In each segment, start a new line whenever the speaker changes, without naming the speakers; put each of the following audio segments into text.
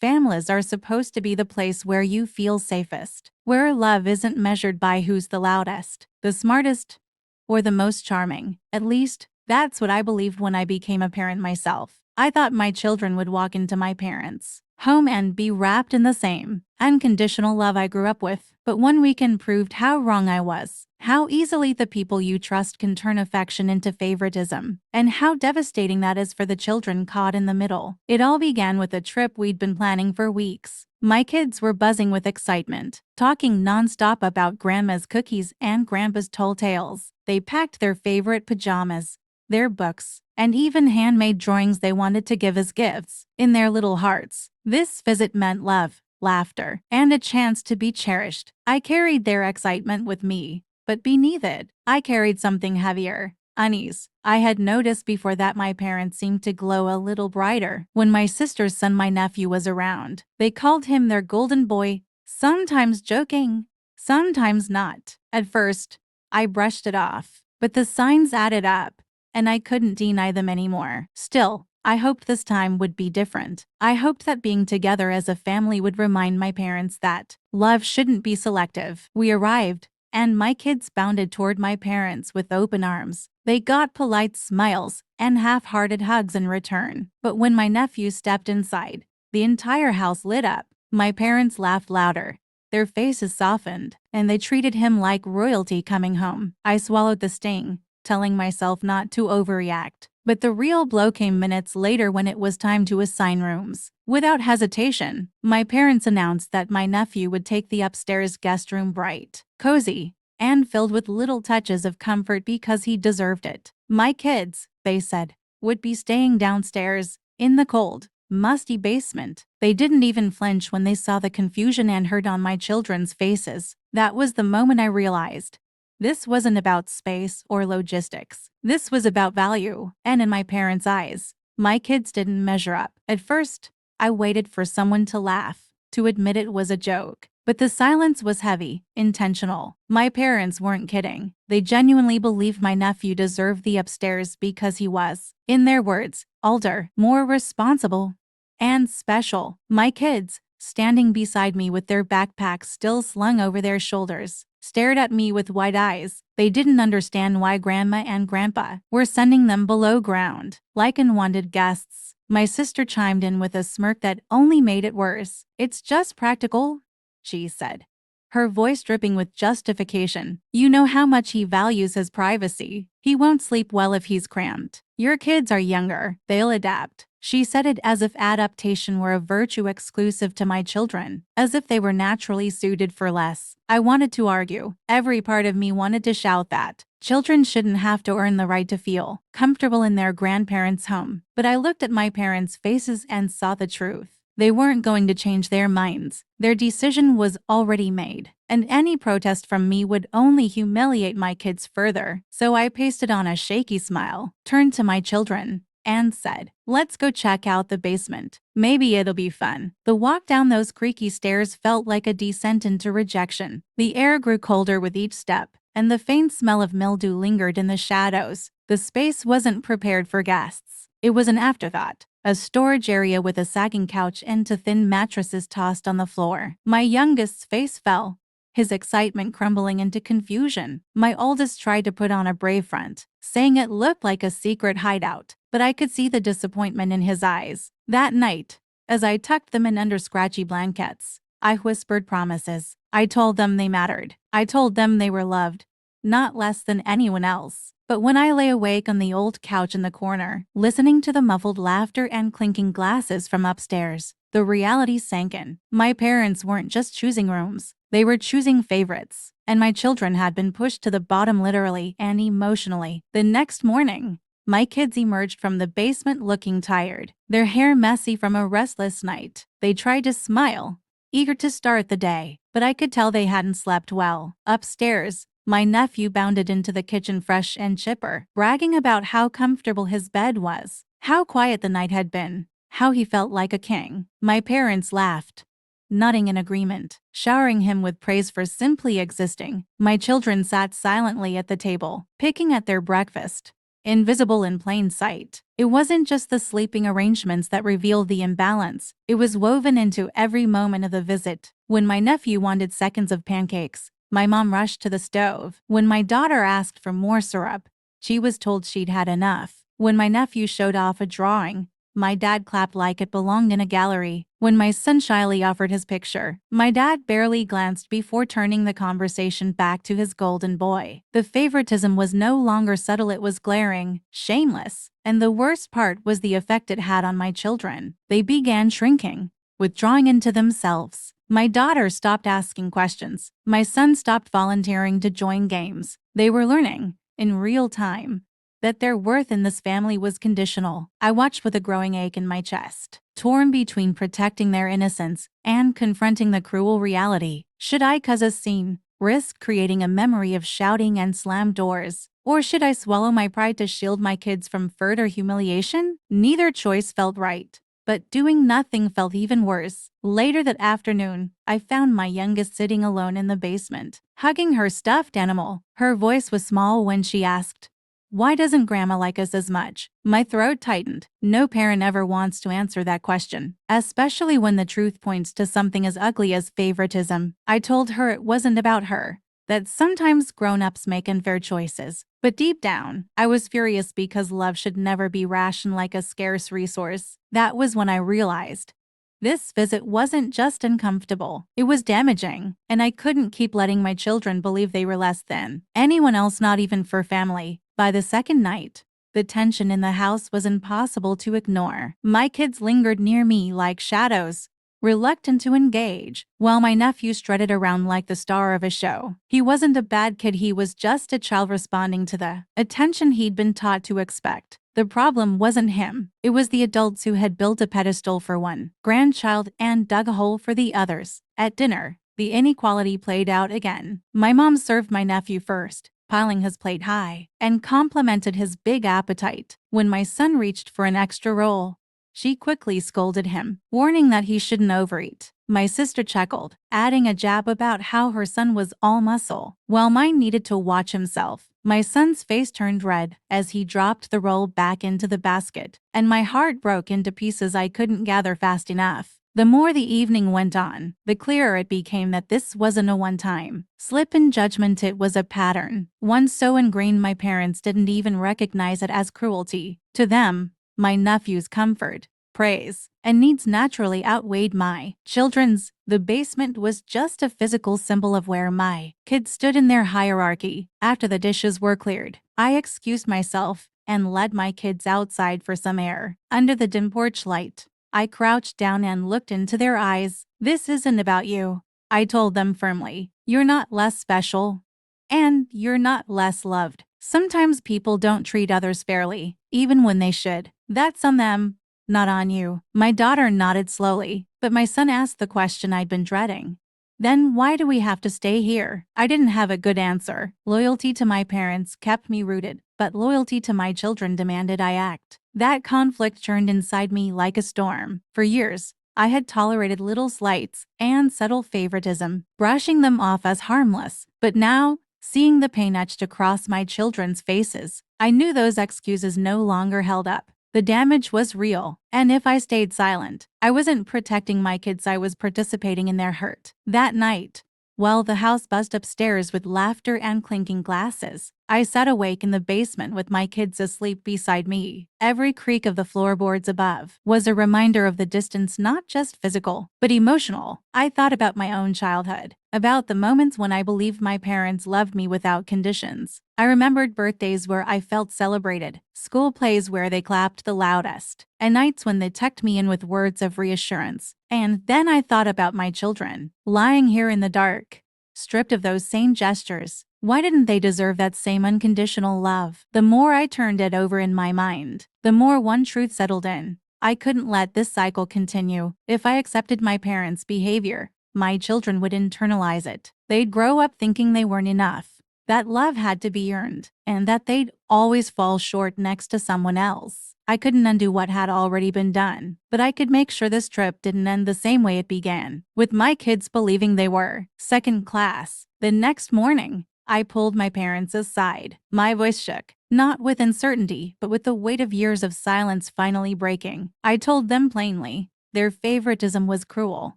Families are supposed to be the place where you feel safest, where love isn't measured by who's the loudest, the smartest, or the most charming. At least, that's what I believed when I became a parent myself. I thought my children would walk into my parents' home and be wrapped in the same unconditional love I grew up with. But one weekend proved how wrong I was, how easily the people you trust can turn affection into favoritism, and how devastating that is for the children caught in the middle. It all began with a trip we'd been planning for weeks. My kids were buzzing with excitement, talking nonstop about grandma's cookies and grandpa's tall tales. They packed their favorite pajamas, their books, and even handmade drawings they wanted to give as gifts. In their little hearts, this visit meant love, laughter, and a chance to be cherished. I carried their excitement with me, but beneath it, I carried something heavier. Unease. I had noticed before that my parents seemed to glow a little brighter when my sister's son, my nephew, was around. They called him their golden boy, sometimes joking, sometimes not. At first, I brushed it off, but the signs added up, and I couldn't deny them anymore. Still, I hoped this time would be different. I hoped that being together as a family would remind my parents that love shouldn't be selective. We arrived, and my kids bounded toward my parents with open arms. They got polite smiles and half-hearted hugs in return. But when my nephew stepped inside, the entire house lit up. My parents laughed louder. Their faces softened, and they treated him like royalty coming home. I swallowed the sting, telling myself not to overreact. But the real blow came minutes later when it was time to assign rooms. Without hesitation, my parents announced that my nephew would take the upstairs guest room, bright, cozy, and filled with little touches of comfort because he deserved it. My kids, they said, would be staying downstairs, in the cold, musty basement. They didn't even flinch when they saw the confusion and hurt on my children's faces. That was the moment I realized this wasn't about space or logistics. This was about value, and in my parents' eyes, my kids didn't measure up. At first, I waited for someone to laugh, to admit it was a joke. But the silence was heavy, intentional. My parents weren't kidding. They genuinely believed my nephew deserved the upstairs because he was, in their words, older, more responsible, and special. My kids, standing beside me with their backpacks still slung over their shoulders, stared at me with wide eyes. They didn't understand why Grandma and Grandpa were sending them below ground, like unwanted guests. My sister chimed in with a smirk that only made it worse. "It's just practical," she said, her voice dripping with justification. "You know how much he values his privacy. He won't sleep well if he's cramped. Your kids are younger. They'll adapt." She said it as if adaptation were a virtue exclusive to my children, as if they were naturally suited for less. I wanted to argue. Every part of me wanted to shout that children shouldn't have to earn the right to feel comfortable in their grandparents' home. But I looked at my parents' faces and saw the truth. They weren't going to change their minds. Their decision was already made, and any protest from me would only humiliate my kids further. So I pasted on a shaky smile, turned to my children, and said, "Let's go check out the basement. Maybe it'll be fun." The walk down those creaky stairs felt like a descent into rejection. The air grew colder with each step, and the faint smell of mildew lingered in the shadows. The space wasn't prepared for guests. It was an afterthought, a storage area with a sagging couch and two thin mattresses tossed on the floor. My youngest's face fell, his excitement crumbling into confusion. My oldest tried to put on a brave front, saying it looked like a secret hideout, but I could see the disappointment in his eyes. That night, as I tucked them in under scratchy blankets, I whispered promises. I told them they mattered. I told them they were loved, not less than anyone else. But when I lay awake on the old couch in the corner, listening to the muffled laughter and clinking glasses from upstairs, the reality sank in. My parents weren't just choosing rooms. They were choosing favorites, and my children had been pushed to the bottom literally and emotionally. The next morning, my kids emerged from the basement looking tired, their hair messy from a restless night. They tried to smile, eager to start the day, but I could tell they hadn't slept well. Upstairs, my nephew bounded into the kitchen fresh and chipper, bragging about how comfortable his bed was, how quiet the night had been, how he felt like a king. My parents laughed, nodding in agreement, showering him with praise for simply existing. My children sat silently at the table, picking at their breakfast, invisible in plain sight. It wasn't just the sleeping arrangements that revealed the imbalance, it was woven into every moment of the visit. When my nephew wanted seconds of pancakes, my mom rushed to the stove. When my daughter asked for more syrup, she was told she'd had enough. When my nephew showed off a drawing, my dad clapped like it belonged in a gallery. When my son shyly offered his picture, my dad barely glanced before turning the conversation back to his golden boy. The favoritism was no longer subtle, it was glaring, shameless. And the worst part was the effect it had on my children. They began shrinking, withdrawing into themselves. My daughter stopped asking questions. My son stopped volunteering to join games. They were learning, in real time, that their worth in this family was conditional. I watched with a growing ache in my chest, torn between protecting their innocence and confronting the cruel reality. Should I cause a scene, risk creating a memory of shouting and slammed doors? Or should I swallow my pride to shield my kids from further humiliation? Neither choice felt right, but doing nothing felt even worse. Later that afternoon, I found my youngest sitting alone in the basement, hugging her stuffed animal. Her voice was small when she asked, "Why doesn't Grandma like us as much?" My throat tightened. No parent ever wants to answer that question, especially when the truth points to something as ugly as favoritism. I told her it wasn't about her, that sometimes grown-ups make unfair choices. But deep down, I was furious because love should never be rationed like a scarce resource. That was when I realized this visit wasn't just uncomfortable, it was damaging, and I couldn't keep letting my children believe they were less than anyone else, not even for family. By the second night, the tension in the house was impossible to ignore. My kids lingered near me like shadows, reluctant to engage, while my nephew strutted around like the star of a show. He wasn't a bad kid, he was just a child responding to the attention he'd been taught to expect. The problem wasn't him, it was the adults who had built a pedestal for one grandchild and dug a hole for the others. At dinner, the inequality played out again. My mom served my nephew first, piling his plate high, and complimented his big appetite. When my son reached for an extra roll, she quickly scolded him, warning that he shouldn't overeat. My sister chuckled, adding a jab about how her son was all muscle, while mine needed to watch himself. My son's face turned red as he dropped the roll back into the basket, and my heart broke into pieces I couldn't gather fast enough. The more the evening went on, the clearer it became that this wasn't a one-time slip in judgment, it was a pattern, one so ingrained my parents didn't even recognize it as cruelty. To them, my nephew's comfort, praise, and needs naturally outweighed my children's. The basement was just a physical symbol of where my kids stood in their hierarchy. After the dishes were cleared, I excused myself and led my kids outside for some air. Under the dim porch light, I crouched down and looked into their eyes. "This isn't about you," I told them firmly. "You're not less special, and you're not less loved. Sometimes people don't treat others fairly, even when they should. That's on them, not on you." My daughter nodded slowly, but my son asked the question I'd been dreading. "Then why do we have to stay here?" I didn't have a good answer. Loyalty to my parents kept me rooted, but loyalty to my children demanded I act. That conflict churned inside me like a storm. For years, I had tolerated little slights and subtle favoritism, brushing them off as harmless. But now, seeing the pain etched across my children's faces, I knew those excuses no longer held up. The damage was real, and if I stayed silent, I wasn't protecting my kids, I was participating in their hurt. That night, while the house buzzed upstairs with laughter and clinking glasses, I sat awake in the basement with my kids asleep beside me. Every creak of the floorboards above was a reminder of the distance, not just physical, but emotional. I thought about my own childhood, about the moments when I believed my parents loved me without conditions. I remembered birthdays where I felt celebrated, school plays where they clapped the loudest, and nights when they tucked me in with words of reassurance. And then I thought about my children, lying here in the dark, stripped of those same gestures. Why didn't they deserve that same unconditional love? The more I turned it over in my mind, the more one truth settled in. I couldn't let this cycle continue. If I accepted my parents' behavior, my children would internalize it. They'd grow up thinking they weren't enough, that love had to be earned, and that they'd always fall short next to someone else. I couldn't undo what had already been done, but I could make sure this trip didn't end the same way it began, with my kids believing they were second class. The next morning, I pulled my parents aside. My voice shook, not with uncertainty, but with the weight of years of silence finally breaking. I told them plainly, their favoritism was cruel.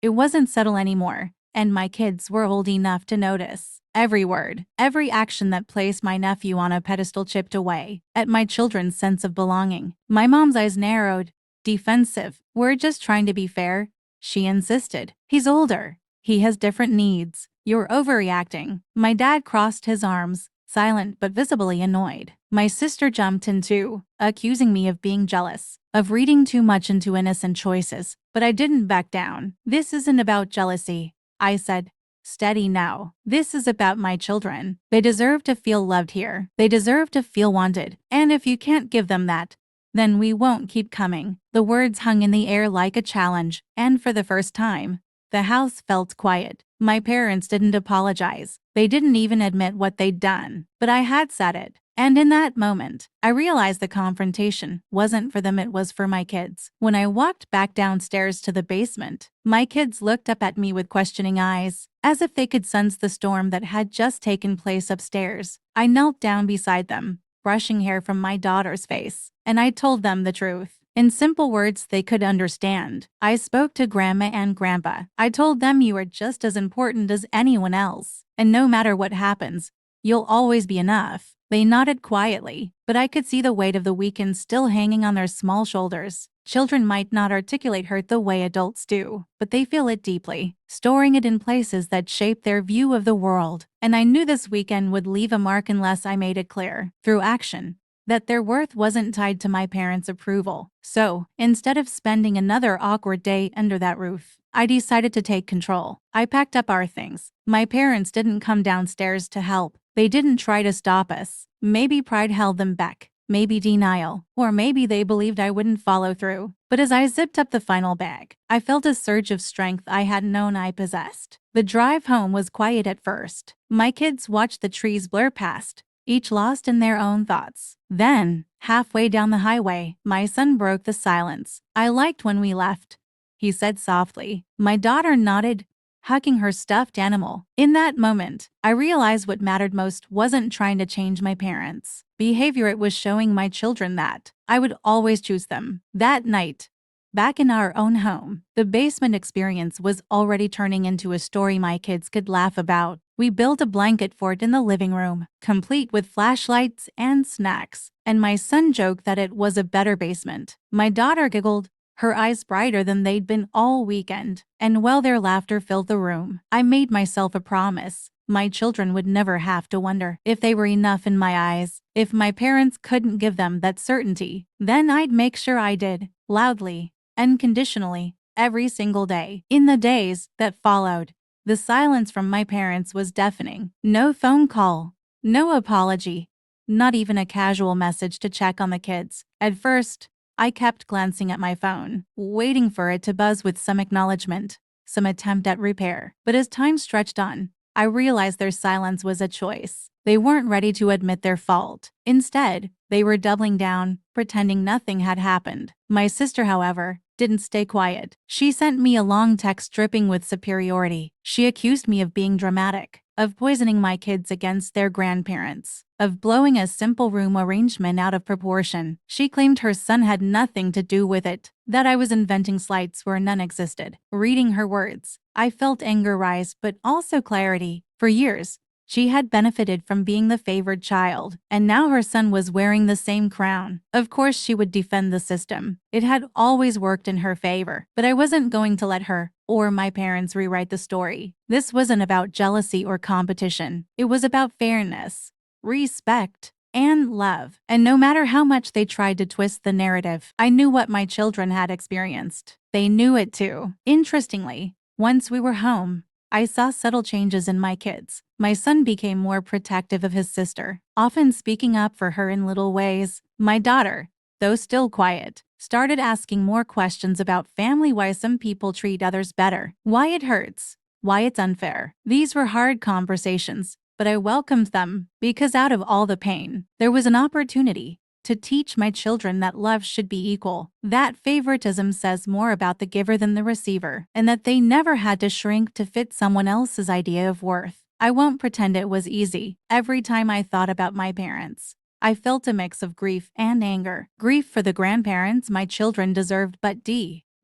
It wasn't subtle anymore, and my kids were old enough to notice. Every word, every action that placed my nephew on a pedestal chipped away at my children's sense of belonging. My mom's eyes narrowed, defensive. We're just trying to be fair, she insisted. He's older. He has different needs. You're overreacting. My dad crossed his arms, silent but visibly annoyed. My sister jumped in too, accusing me of being jealous, of reading too much into innocent choices. But I didn't back down. This isn't about jealousy, I said. Steady now. This is about my children. They deserve to feel loved here. They deserve to feel wanted. And if you can't give them that, then we won't keep coming. The words hung in the air like a challenge, and for the first time, the house felt quiet. My parents didn't apologize. They didn't even admit what they'd done. But I had said it. And in that moment, I realized the confrontation wasn't for them, it was for my kids. When I walked back downstairs to the basement, my kids looked up at me with questioning eyes, as if they could sense the storm that had just taken place upstairs. I knelt down beside them, brushing hair from my daughter's face, and I told them the truth. In simple words they could understand. I spoke to Grandma and Grandpa. I told them you are just as important as anyone else, and no matter what happens, you'll always be enough. They nodded quietly, but I could see the weight of the weekend still hanging on their small shoulders. Children might not articulate hurt the way adults do, but they feel it deeply, storing it in places that shape their view of the world. And I knew this weekend would leave a mark unless I made it clear, through action, that their worth wasn't tied to my parents' approval. So, instead of spending another awkward day under that roof, I decided to take control. I packed up our things. My parents didn't come downstairs to help. They didn't try to stop us. Maybe pride held them back, maybe denial, or maybe they believed I wouldn't follow through. But as I zipped up the final bag, I felt a surge of strength I hadn't known I possessed. The drive home was quiet at first. My kids watched the trees blur past, each lost in their own thoughts. Then, halfway down the highway, my son broke the silence. I liked when we left, he said softly. My daughter nodded, hugging her stuffed animal. In that moment, I realized what mattered most wasn't trying to change my parents' behavior, it was showing my children that I would always choose them. That night, back in our own home, the basement experience was already turning into a story my kids could laugh about. We built a blanket fort in the living room, complete with flashlights and snacks, and my son joked that it was a better basement. My daughter giggled, her eyes brighter than they'd been all weekend, and while their laughter filled the room, I made myself a promise. My children would never have to wonder if they were enough in my eyes. If my parents couldn't give them that certainty, then I'd make sure I did, loudly, unconditionally, every single day. In the days that followed, the silence from my parents was deafening. No phone call, no apology, not even a casual message to check on the kids. At first, I kept glancing at my phone, waiting for it to buzz with some acknowledgement, some attempt at repair. But as time stretched on, I realized their silence was a choice. They weren't ready to admit their fault. Instead, they were doubling down, pretending nothing had happened. My sister, however, didn't stay quiet. She sent me a long text dripping with superiority. She accused me of being dramatic, of poisoning my kids against their grandparents, of blowing a simple room arrangement out of proportion. She claimed her son had nothing to do with it, that I was inventing slights where none existed. Reading her words, I felt anger rise but also clarity. For years, she had benefited from being the favored child, and now her son was wearing the same crown. Of course she would defend the system. It had always worked in her favor, but I wasn't going to let her or my parents rewrite the story. This wasn't about jealousy or competition. It was about fairness, respect, and love. And no matter how much they tried to twist the narrative, I knew what my children had experienced. They knew it too. Interestingly, once we were home, I saw subtle changes in my kids. My son became more protective of his sister, often speaking up for her in little ways. My daughter, though still quiet, started asking more questions about family, why some people treat others better, why it hurts, why it's unfair. These were hard conversations, but I welcomed them because out of all the pain, there was an opportunity to teach my children that love should be equal, that favoritism says more about the giver than the receiver, and that they never had to shrink to fit someone else's idea of worth. I won't pretend it was easy. Every time I thought about my parents, I felt a mix of grief and anger. Grief for the grandparents my children deserved, but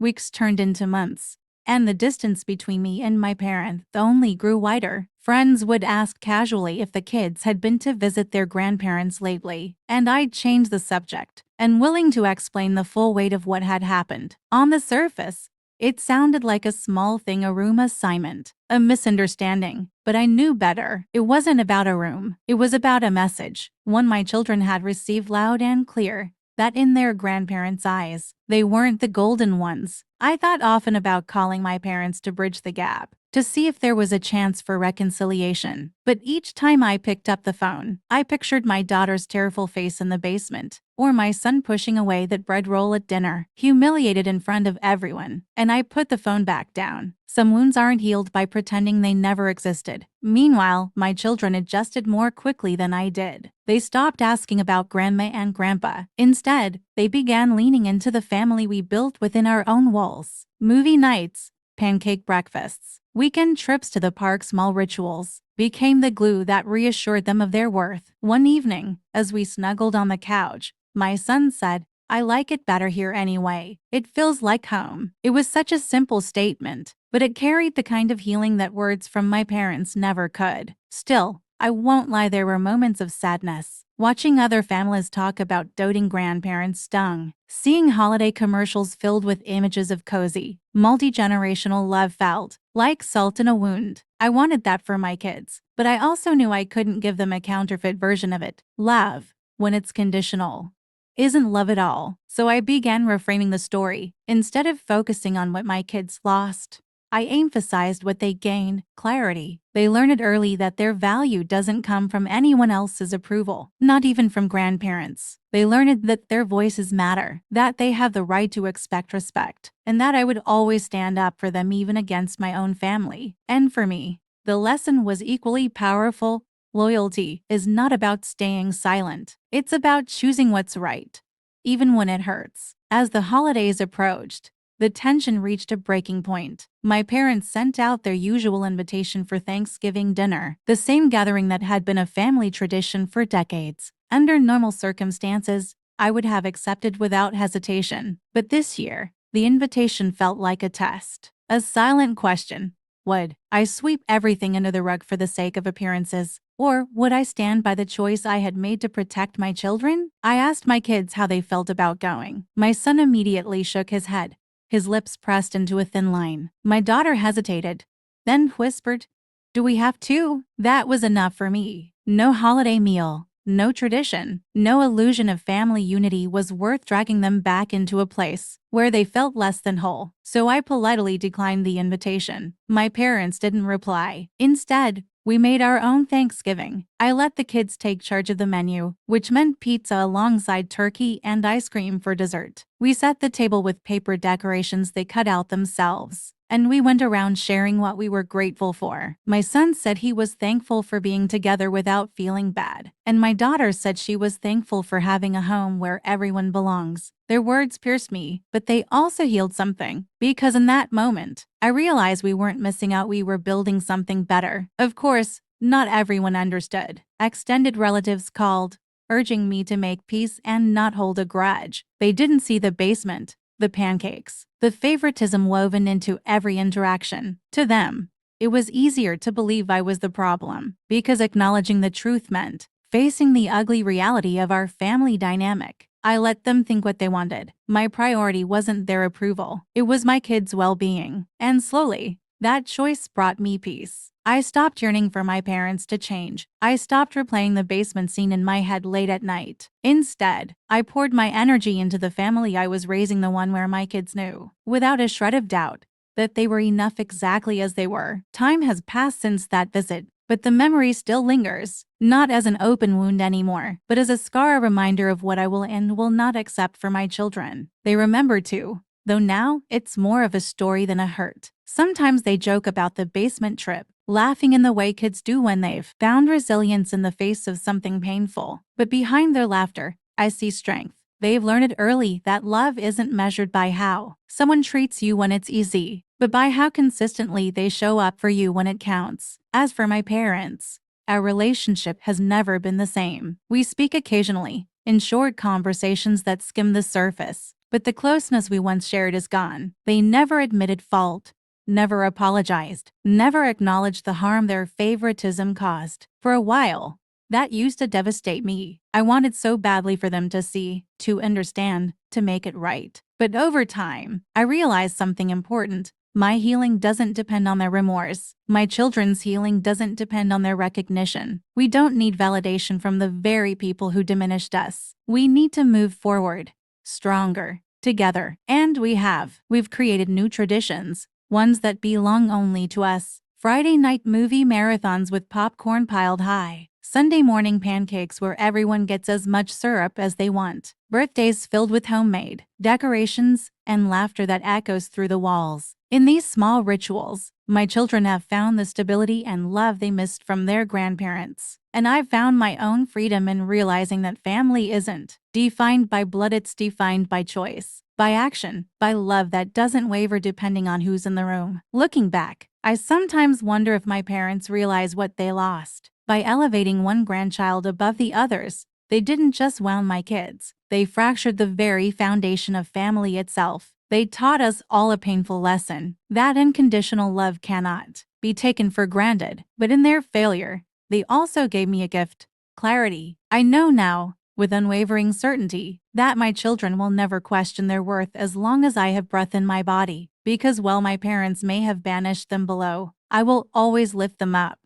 weeks turned into months, and the distance between me and my parents only grew wider. Friends would ask casually if the kids had been to visit their grandparents lately, and I'd change the subject, unwilling to explain the full weight of what had happened. On the surface, it sounded like a small thing, a room assignment, a misunderstanding, but I knew better. It wasn't about a room. It was about a message, one my children had received loud and clear, that in their grandparents' eyes, they weren't the golden ones. I thought often about calling my parents to bridge the gap, to see if there was a chance for reconciliation. But each time I picked up the phone, I pictured my daughter's tearful face in the basement, or my son pushing away that bread roll at dinner, humiliated in front of everyone, and I put the phone back down. Some wounds aren't healed by pretending they never existed. Meanwhile, my children adjusted more quickly than I did. They stopped asking about grandma and grandpa. Instead, they began leaning into the family we built within our own walls. Movie nights, pancake breakfasts, weekend trips to the park, small rituals became the glue that reassured them of their worth. One evening, as we snuggled on the couch, my son said, "I like it better here anyway. It feels like home." It was such a simple statement, but it carried the kind of healing that words from my parents never could. Still, I won't lie, there were moments of sadness. Watching other families talk about doting grandparents stung. Seeing holiday commercials filled with images of cozy, multi-generational love felt like salt in a wound. I wanted that for my kids, but I also knew I couldn't give them a counterfeit version of it. Love, when it's conditional, isn't love at all. So I began reframing the story. Instead of focusing on what my kids lost, I emphasized what they gained: clarity. They learned early that their value doesn't come from anyone else's approval, not even from grandparents. They learned that their voices matter, that they have the right to expect respect, and that I would always stand up for them even against my own family. And for me, the lesson was equally powerful. Loyalty is not about staying silent. It's about choosing what's right, even when it hurts. As the holidays approached, the tension reached a breaking point. My parents sent out their usual invitation for Thanksgiving dinner, the same gathering that had been a family tradition for decades. Under normal circumstances, I would have accepted without hesitation. But this year, the invitation felt like a test, a silent question. Would I sweep everything under the rug for the sake of appearances? Or would I stand by the choice I had made to protect my children? I asked my kids how they felt about going. My son immediately shook his head, his lips pressed into a thin line. My daughter hesitated, then whispered, "Do we have to?" That was enough for me. No holiday meal, no tradition, no illusion of family unity was worth dragging them back into a place where they felt less than whole. So I politely declined the invitation. My parents didn't reply. Instead, we made our own Thanksgiving. I let the kids take charge of the menu, which meant pizza alongside turkey and ice cream for dessert. We set the table with paper decorations they cut out themselves, and we went around sharing what we were grateful for. My son said he was thankful for being together without feeling bad, and my daughter said she was thankful for having a home where everyone belongs. Their words pierced me, but they also healed something, because in that moment, I realized we weren't missing out, we were building something better. Of course, not everyone understood. Extended relatives called, urging me to make peace and not hold a grudge. They didn't see the basement, the pancakes, the favoritism woven into every interaction. To them, it was easier to believe I was the problem, because acknowledging the truth meant facing the ugly reality of our family dynamic. I let them think what they wanted. My priority wasn't their approval, it was my kids' well-being. And slowly, that choice brought me peace. I stopped yearning for my parents to change. I stopped replaying the basement scene in my head late at night. Instead, I poured my energy into the family I was raising, the one where my kids knew, without a shred of doubt, that they were enough exactly as they were. Time has passed since that visit, but the memory still lingers, not as an open wound anymore, but as a scar, a reminder of what I will and will not accept for my children. They remember too, though now it's more of a story than a hurt. Sometimes they joke about the basement trip, laughing in the way kids do when they've found resilience in the face of something painful. But behind their laughter, I see strength. They've learned early that love isn't measured by how someone treats you when it's easy, but by how consistently they show up for you when it counts. As for my parents, our relationship has never been the same. We speak occasionally, in short conversations that skim the surface, but the closeness we once shared is gone. They never admitted fault, never apologized, never acknowledged the harm their favoritism caused. For a while, that used to devastate me. I wanted so badly for them to see, to understand, to make it right. But over time, I realized something important. My healing doesn't depend on their remorse. My children's healing doesn't depend on their recognition. We don't need validation from the very people who diminished us. We need to move forward, stronger, together. And we have. We've created new traditions, ones that belong only to us. Friday night movie marathons with popcorn piled high. Sunday morning pancakes where everyone gets as much syrup as they want. Birthdays filled with homemade decorations and laughter that echoes through the walls. In these small rituals, my children have found the stability and love they missed from their grandparents. And I've found my own freedom in realizing that family isn't defined by blood, it's defined by choice, by action, by love that doesn't waver depending on who's in the room. Looking back, I sometimes wonder if my parents realize what they lost. By elevating one grandchild above the others, they didn't just wound my kids. They fractured the very foundation of family itself. They taught us all a painful lesson, that unconditional love cannot be taken for granted. But in their failure, they also gave me a gift, clarity. I know now, with unwavering certainty, that my children will never question their worth as long as I have breath in my body. Because while my parents may have banished them below, I will always lift them up.